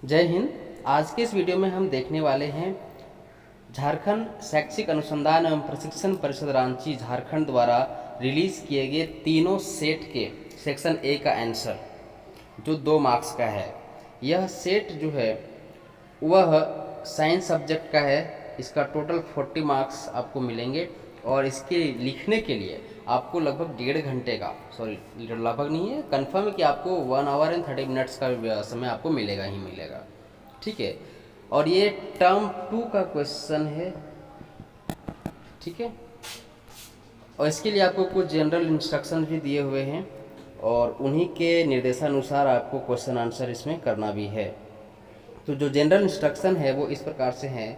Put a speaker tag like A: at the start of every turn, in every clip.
A: जय हिंद। आज के इस वीडियो में हम देखने वाले हैं झारखंड शैक्षिक अनुसंधान एवं प्रशिक्षण परिषद रांची झारखंड द्वारा रिलीज किए गए तीनों सेट के सेक्शन ए का आंसर जो 2 मार्क्स का है। यह सेट जो है वह साइंस सब्जेक्ट का है। इसका टोटल 40 मार्क्स आपको मिलेंगे और इसके लिखने के लिए आपको लगभग 1.5 घंटे का, सॉरी लगभग नहीं है, कंफर्म है कि आपको 1 आवर एंड 30 मिनट्स का समय आपको मिलेगा ही मिलेगा। ठीक है, और ये टर्म 2 का क्वेश्चन है। ठीक है, और इसके लिए आपको कुछ जनरल इंस्ट्रक्शन भी दिए हुए हैं और उन्हीं के निर्देशानुसार आपको क्वेश्चन आंसर इसमें करना भी है। तो जो जनरल इंस्ट्रक्शन है वो इस प्रकार से है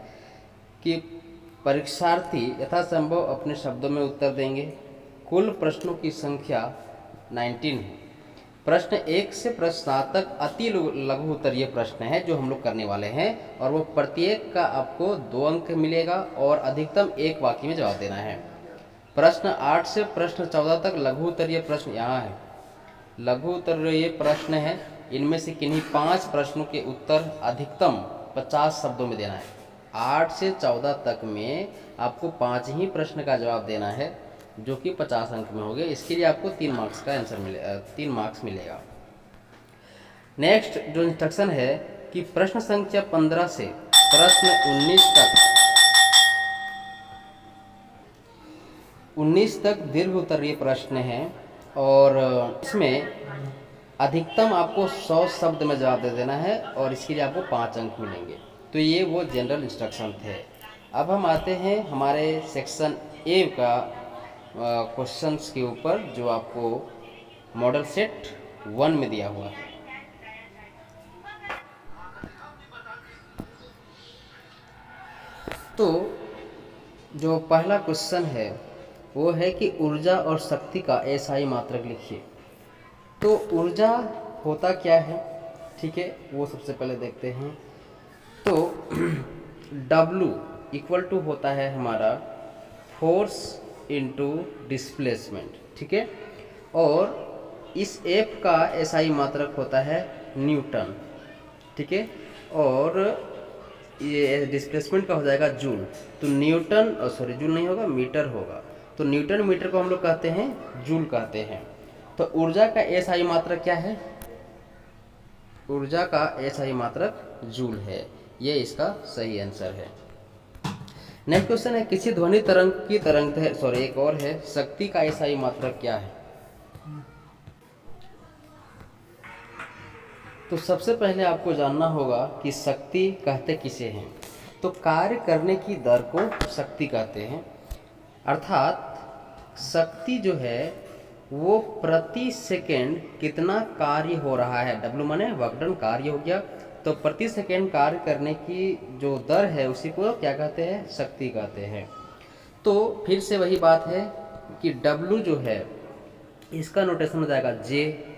A: कि परीक्षार्थी यथासंभव अपने शब्दों में उत्तर देंगे। कुल प्रश्नों की संख्या 19 है। प्रश्न 1 से प्रश्न 7 तक अति लघु उत्तरीय प्रश्न है जो हम लोग करने वाले हैं और वो प्रत्येक का आपको 2 अंक मिलेगा और अधिकतम 1 वाक्य में जवाब देना है। प्रश्न 8 से प्रश्न 14 तक लघु उत्तरीय प्रश्न यहाँ है। लघु उत्तरीय प्रश्न है, इनमें से किन्हीं 5 प्रश्नों के उत्तर अधिकतम 50 शब्दों में देना है। 8 से 14 तक में आपको 5 ही प्रश्न का जवाब देना है जो कि 50 अंक में हो गए। इसके लिए आपको 3 मार्क्स का आंसर 3 मार्क्स मिलेगा। नेक्स्ट जो इंस्ट्रक्शन है कि प्रश्न संख्या 15 से प्रश्न 19 तक दीर्घ उत्तरीय प्रश्न है और इसमें अधिकतम आपको 100 शब्द में जवाब दे देना है और इसके लिए आपको 5 अंक मिलेंगे। तो ये वो जनरल इंस्ट्रक्शन थे। अब हम आते हैं हमारे सेक्शन ए का क्वेश्चंस के ऊपर जो आपको मॉडल सेट 1 में दिया हुआ है। तो जो पहला क्वेश्चन है वो है कि ऊर्जा और शक्ति का एसआई मात्रक लिखिए। तो ऊर्जा होता क्या है, ठीक है, वो सबसे पहले देखते हैं। तो W इक्वल टू होता है हमारा फोर्स इनटू डिस्प्लेसमेंट, ठीक है, और इस F का एसआई मात्रक होता है न्यूटन, ठीक है, और ये डिस्प्लेसमेंट का हो जाएगा जूल। तो न्यूटन, सॉरी जूल नहीं होगा, मीटर होगा। तो न्यूटन मीटर को हम लोग कहते हैं जूल कहते हैं। तो ऊर्जा का एसआई मात्रक क्या है? ऊर्जा का एसआई मात्रक जूल है। ये इसका सही आंसर है। नेक्स्ट क्वेश्चन है किसी ध्वनि तरंग की एक और है, शक्ति का एसआई मात्रक क्या है? तो सबसे पहले आपको जानना होगा कि शक्ति कहते किसे हैं। तो कार्य करने की दर को शक्ति कहते हैं, अर्थात शक्ति जो है वो प्रति सेकेंड कितना कार्य हो रहा है। W माने वर्क डन, कार्य हो गया। तो प्रति सेकेंड कार्य करने की जो दर है उसी को क्या कहते हैं? शक्ति कहते हैं। तो फिर से वही बात है कि W जो है इसका नोटेशन हो जाएगा J,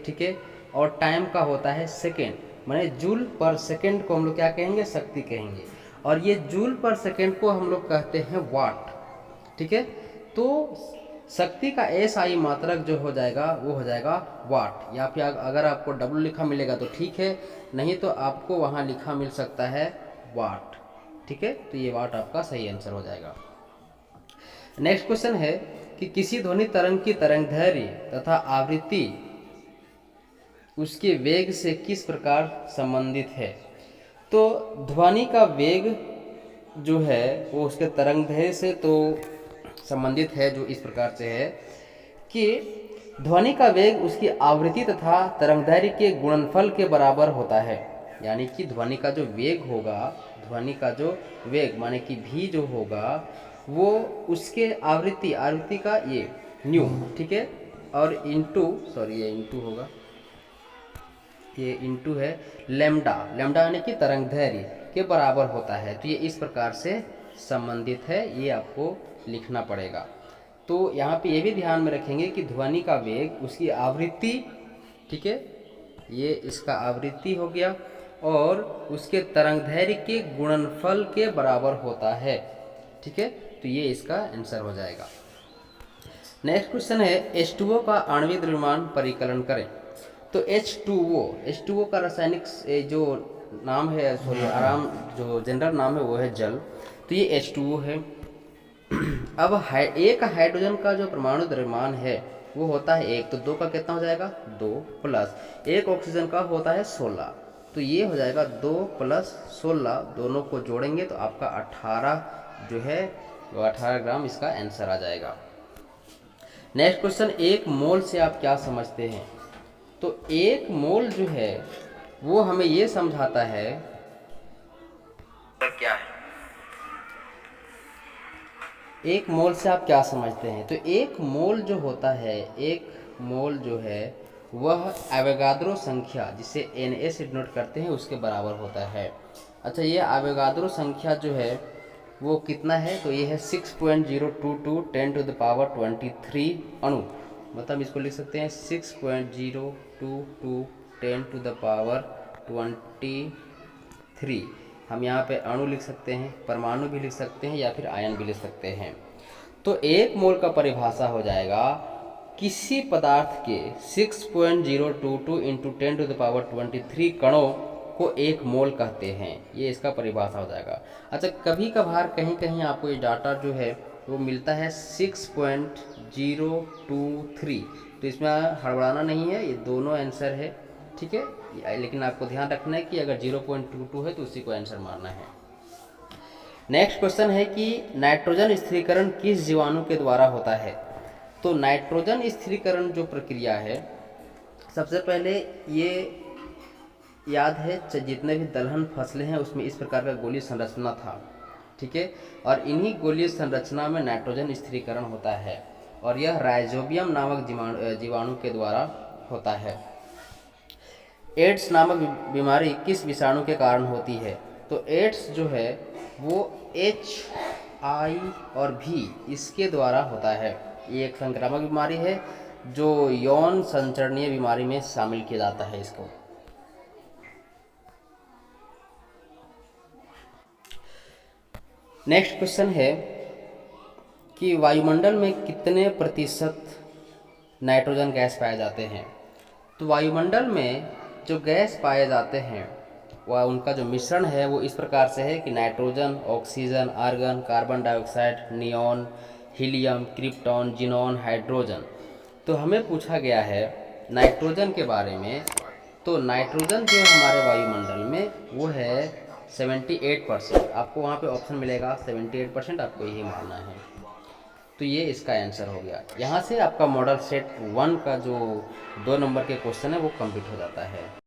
A: ठीक है, और टाइम का होता है सेकेंड, माने जूल पर सेकेंड को हम लोग क्या कहेंगे? शक्ति कहेंगे। और ये जूल पर सेकेंड को हम लोग कहते हैं वाट, ठीक है। तो शक्ति का एसआई मात्रक जो हो जाएगा वो हो जाएगा वाट, या फिर अगर आपको W लिखा मिलेगा तो ठीक है, नहीं तो आपको वहाँ लिखा मिल सकता है वाट, ठीक है। तो ये वाट आपका सही आंसर हो जाएगा। नेक्स्ट क्वेश्चन है कि किसी ध्वनि तरंग की तरंगदैर्घ्य तथा आवृत्ति उसके वेग से किस प्रकार संबंधित है? तो ध्वनि का वेग जो है वो उसके तरंगदैर्घ्य से तो संबंधित है, जो इस प्रकार से है कि ध्वनि का वेग उसकी आवृत्ति तथा तरंगदैर्घ्य के गुणनफल के बराबर होता है। यानी कि ध्वनि का जो वेग होगा, ध्वनि का जो वेग माने कि v जो होगा वो उसके आवृत्ति का ये न्यू, ठीक है, और इंटू, सॉरी ये इंटू होगा, ये इंटू है लेमडा, लेमडा यानी कि तरंगदैर्घ्य के बराबर होता है। तो ये इस प्रकार से संबंधित है, ये आपको लिखना पड़ेगा। तो यहाँ पे ये भी ध्यान में रखेंगे कि ध्वनि का वेग उसकी आवृत्ति, ठीक है, ये इसका आवृत्ति हो गया, और उसके तरंगदैर्घ्य के गुणनफल के बराबर होता है, ठीक है। तो ये इसका आंसर हो जाएगा। नेक्स्ट क्वेश्चन है H2O का आणविक द्रव्यमान परिकलन करें। तो H2O का रासायनिक जो नाम है, सॉरी आराम जो जनरल नाम है वो है जल। तो ये H2O है। अब एक हाइड्रोजन का जो परमाणु द्रव्यमान है वो होता है 1, तो 2 का कितना हो जाएगा 2, प्लस एक ऑक्सीजन का होता है 16, तो ये हो जाएगा 2 + 16, दोनों को जोड़ेंगे तो आपका 18 जो है वो 18 ग्राम इसका आंसर आ जाएगा। नेक्स्ट क्वेश्चन, 1 मोल से आप क्या समझते हैं? तो 1 मोल जो है वो हमें ये समझाता है क्या है। 1 मोल से आप क्या समझते हैं? तो 1 मोल जो होता है, 1 मोल जो है वह एवोगाद्रो संख्या जिसे Na से डिनोट करते हैं उसके बराबर होता है। अच्छा, ये एवोगाद्रो संख्या जो है वो कितना है? तो ये है 6.022 10⁻23 अणु, मतलब इसको लिख सकते हैं 6.022 10⁻23। हम यहाँ पे अणु लिख सकते हैं, परमाणु भी लिख सकते हैं या फिर आयन भी लिख सकते हैं। तो 1 मोल का परिभाषा हो जाएगा किसी पदार्थ के 6.022 × 10⁻23 कणों को 1 मोल कहते हैं, ये इसका परिभाषा हो जाएगा। अच्छा, कभी कभार कहीं कहीं आपको ये डाटा जो है वो मिलता है 6.023, तो इसमें हड़बड़ाना नहीं है, ये दोनों आंसर है, ठीक है। लेकिन आपको ध्यान रखना है कि अगर 0.22 है तो उसी को आंसर मारना है। नेक्स्ट क्वेश्चन है कि नाइट्रोजन स्थिरीकरण किस जीवाणु के द्वारा होता है? तो नाइट्रोजन स्थिरीकरण जो प्रक्रिया है, सबसे पहले ये याद है जितने भी दलहन फसलें हैं उसमें इस प्रकार का गोलीय संरचना था, ठीक है, और इन्हीं गोलीय संरचना में नाइट्रोजन स्थिरीकरण होता है और यह राइजोबियम नामक जीवाणु के द्वारा होता है। एड्स नामक बीमारी किस विषाणु के कारण होती है? तो एड्स जो है वो HIV और V इसके द्वारा होता है। ये एक संक्रामक बीमारी है जो यौन संचरणीय बीमारी में शामिल किया जाता है इसको। नेक्स्ट क्वेश्चन है कि वायुमंडल में कितने प्रतिशत नाइट्रोजन गैस पाए जाते हैं? तो वायुमंडल में जो गैस पाए जाते हैं वह उनका जो मिश्रण है वो इस प्रकार से है कि nitrogen, oxygen, argon, carbon dioxide, neon, helium, krypton, xenon, hydrogen. तो हमें पूछा गया है नाइट्रोजन के बारे में, तो नाइट्रोजन जो हमारे वायुमंडल में वो है 78%। आपको वहाँ पे ऑप्शन मिलेगा 78%, आपको यही मानना है। तो ये इसका आंसर हो गया। यहाँ से आपका मॉडल सेट 1 का जो 2 नंबर के क्वेश्चन है वो कंप्लीट हो जाता है।